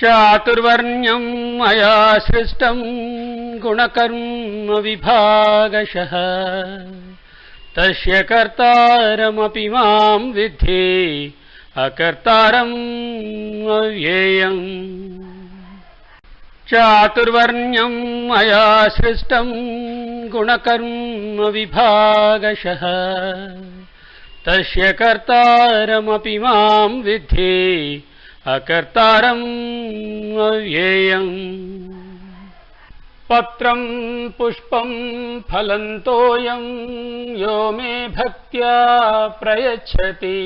చాతుర్వర్ణ్యం మయా సృష్టం గుణకర్మ విభాగశః తస్య కర్తారమపి మాం విద్ధి అకర్తారం అవ్యయం. చాతుర్వర్ణ్యం మయా సృష్టం గుణకర్మ విభాగశః తస్య కర్తారమపి మాం విద్ధి అకర్తారం అవ్యయం. పత్రం పుష్పం ఫలం తోయం యో మే భక్త్యా ప్రయచ్చతి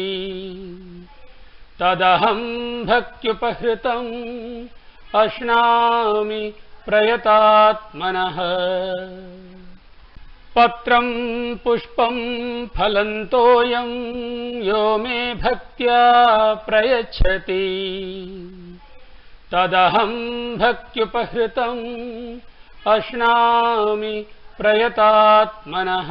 తదహం భక్త్యుపహృతం అశ్నామి ప్రయతాత్మనః. పత్రం పుష్పం ఫలం తోయం యో మే భక్త్యా ప్రయచ్చతి తదహం భక్త్యుపహృతం అశ్నామి ప్రయతాత్మనః.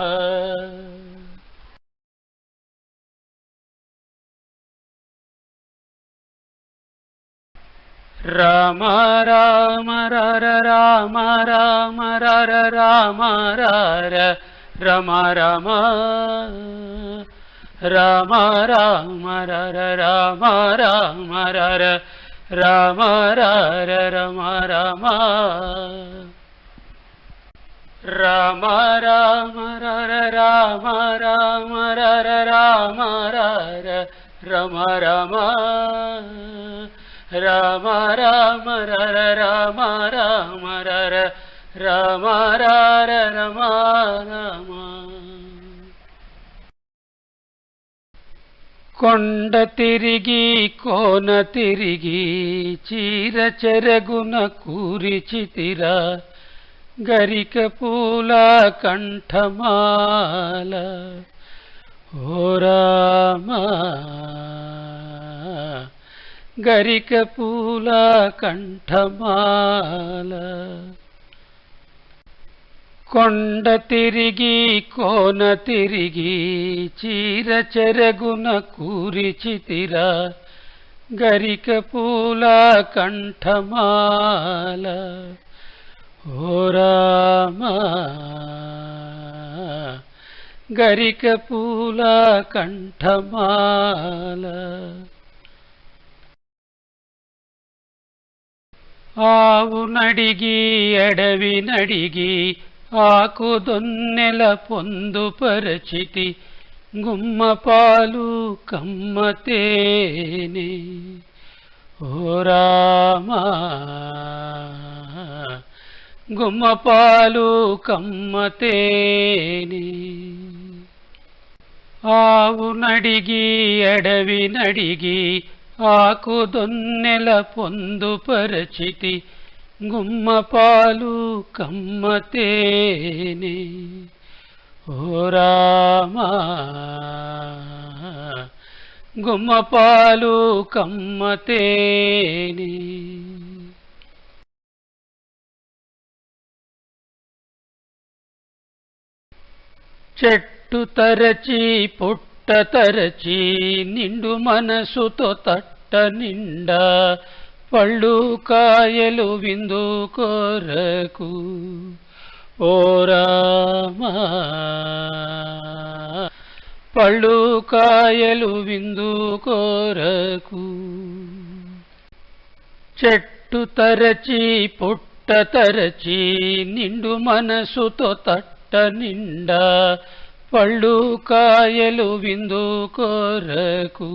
రామ రామ రర రామ రామ రర రామ రర రమ రమ రామ రామ రర రామ రామ రర రామ రర రమ రమ రామ రామ రర రామ రామ రర రామ రర రమ రమ రామ రామ రర రామ రామ రర రామ రర రమ రమ. కొండ తిరిగి కోన తిరిగి చీర చెరగున కూరిచితిరా గరిక పూల కంఠమాల ఓ రామ గరిక పూల కంఠమాల. కొండ తిరిగి కోన తిరిగి చీర చెరగున కూరిచితిరా గరిక పూల కంఠమాల ఓ రామ గరిక పూల కంఠమాల. ఆవు నడిగి అడవి నడిగి ఆకు దొన్నెల పొందుపరచితి గుమ్మ పాలు కమ్మ తేనె ఓ రామ గుమ్మ పాలు కమ్మ తేనె. ఆవు నడిగి అడవి నడిగి ఆకు దొన్నెల పొందుపరచితి గుమ్మ పాలు కమ్మ తేనె ఓ రామ గుమ్మ పాలు కమ్మ తేనె. చెట్టు తరచి పుట్ట తరచి నిండు మనసుతో తట్ట నిండా పళ్ళు కాయలు విందు కొరకు ఓ రామ పళ్ళు కాయలు విందు కొరకు. చెట్టు తరచి పుట్ట తరచి నిండు మనసుతో తట్ట నిండా పళ్ళు కాయలు విందు కొరకు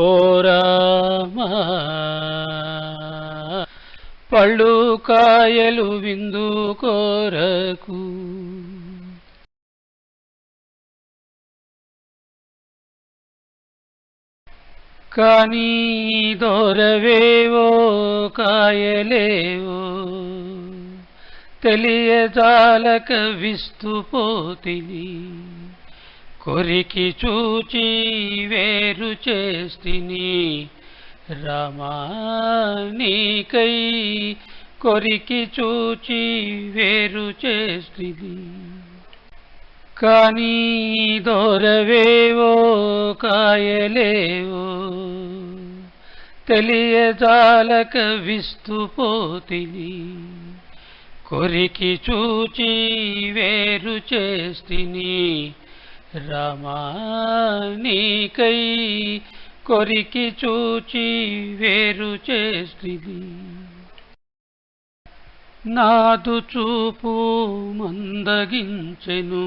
ఓ రామ పళ్ళు కాయలు విందు కొరకు. కానీ దొరవేవో కాయలేవో తెలియజాలక విస్తుపోతిని కొరికి చూచి వేరు చేస్తిని రామా నీకై కొరికి చూచి వేరు చేస్తిని. కానీ దొరవేవో కాయలేవో తెలియజాలక విస్తుపోతిని కొరికి చూచి వేరు చేస్తిని రామా నీకై కొరికి చూచి వేరు చేస్తిని నాదు చూపు మందగించెను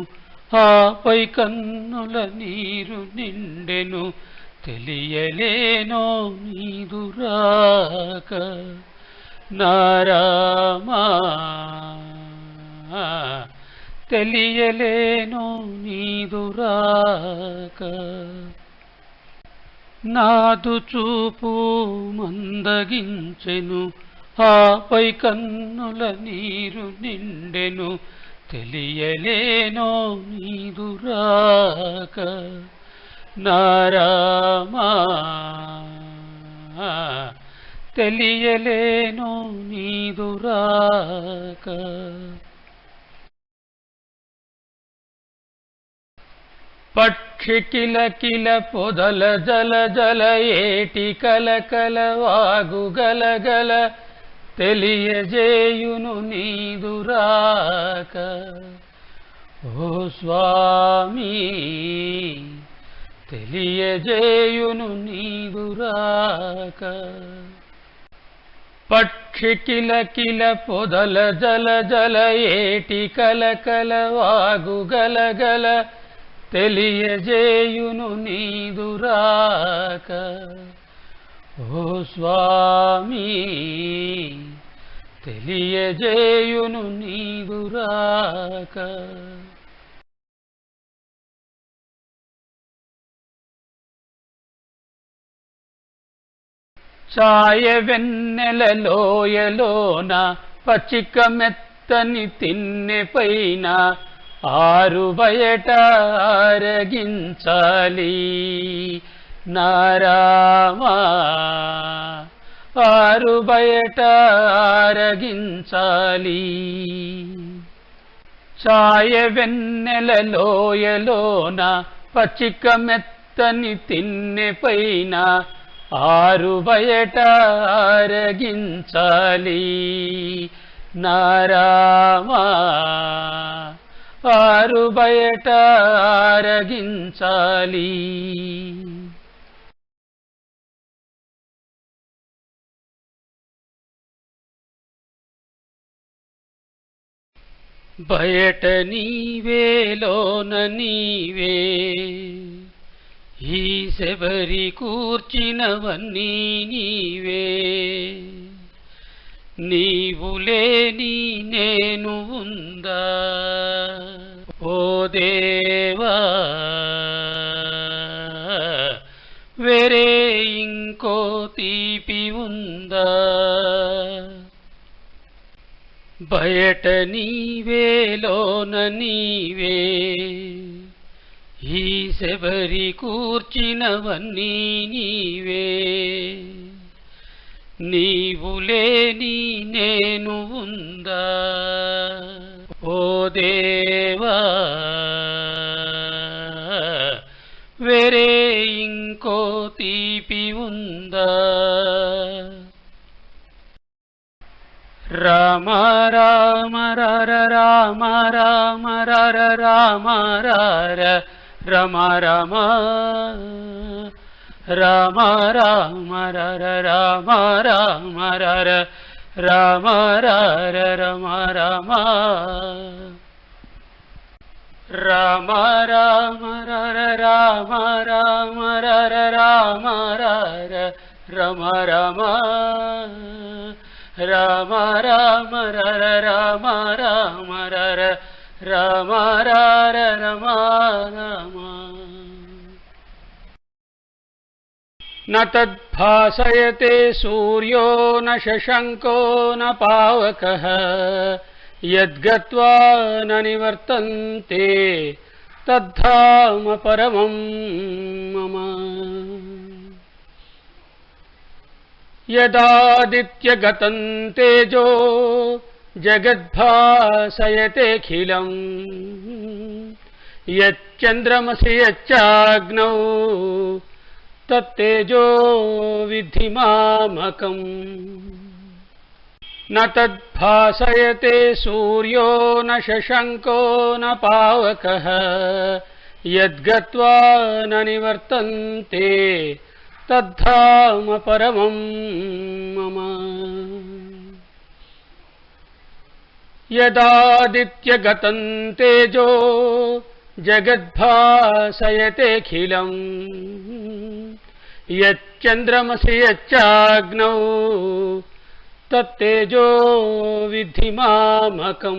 ఆపై కన్నుల నీరు నిండెను తెలియలేనో నీదు రాక నా రామా తెలియలేనో నీదు రాక నాదు చూపు మందగించెను ఆపై కన్నుల నీరు నిండెను తెలియలేనో నీదు రాక నా రామా తెలియలేనో నీదు రాక పక్షి కిల కిల పొదల జల జల ఏటి కల కల వాగు గల గల తెలియజేయును నీదు రాక ఓ స్వామి తెలియజేయును నీదు రాక పక్షి కిల కిల పొదల జల జల ఏటి కల కల వాగు గల గల తెలియజేయును నీదు రాక ఓ స్వామి తెలియజేయును నీదు రాక ఛాయ వెన్నెల లోయలోన పచ్చిక మెత్తని తిన్నె పైన ఆరు బయట ఆరగించాలి నా రామా ఆరు బయట ఆరగించాలి ఛాయ వెన్నెల లోయలోన పచ్చిక మెత్తని తిన్నె పైన ఆరు బయట ఆరగించాలి నా రామా ఆరు బయట ఆరగించాలి బయట నీవే లోన నీవే ఈ శబరి కూర్చినవన్నీ నీవే నీవు లేని నేను ఉందా ఓ దేవా వేరే ఇంకో తీపి ఉందా బయట నీవే లోన నీవే ఈ శబరి కూర్చినవన్నీ నీవే నీవు లేని నేను ఉందా ఓ దేవా వేరే ఇంకో తీపి ఉందా రామ రామ రర రామ రామ రర రామ రర రమ రమ రామ రామ రర రామ రామ రర రామ రర రమ రమ రామ రామ రర రామ రామ రర రామ రర రమ రమ రామ రామ రర రామ రామ రర రామ రర రమ రమ న తద్భాసయతే సూర్యో న శశంకో న పావకః యద్గత్వా న నివర్తంతే తద్ధామ పరమం మమ యదాదిత్యగతం తేజో జగద్భాసయతేఖిలం యచ్చంద్రమసి యచ్చాగ్నౌ తత్తేజో విద్ధి మామకం న తద్భాసయతే సూర్యో న శశంకో న పావకః యద్గత్వా న నివర్తంతే తద్ధామ పరమం మమ యదాదిత్యగతం తేజో జగద్భాసయతేఖిలం యచ్చంద్రమసి యచ్చాగ్నౌ తత్తేజో విద్ధి మామకం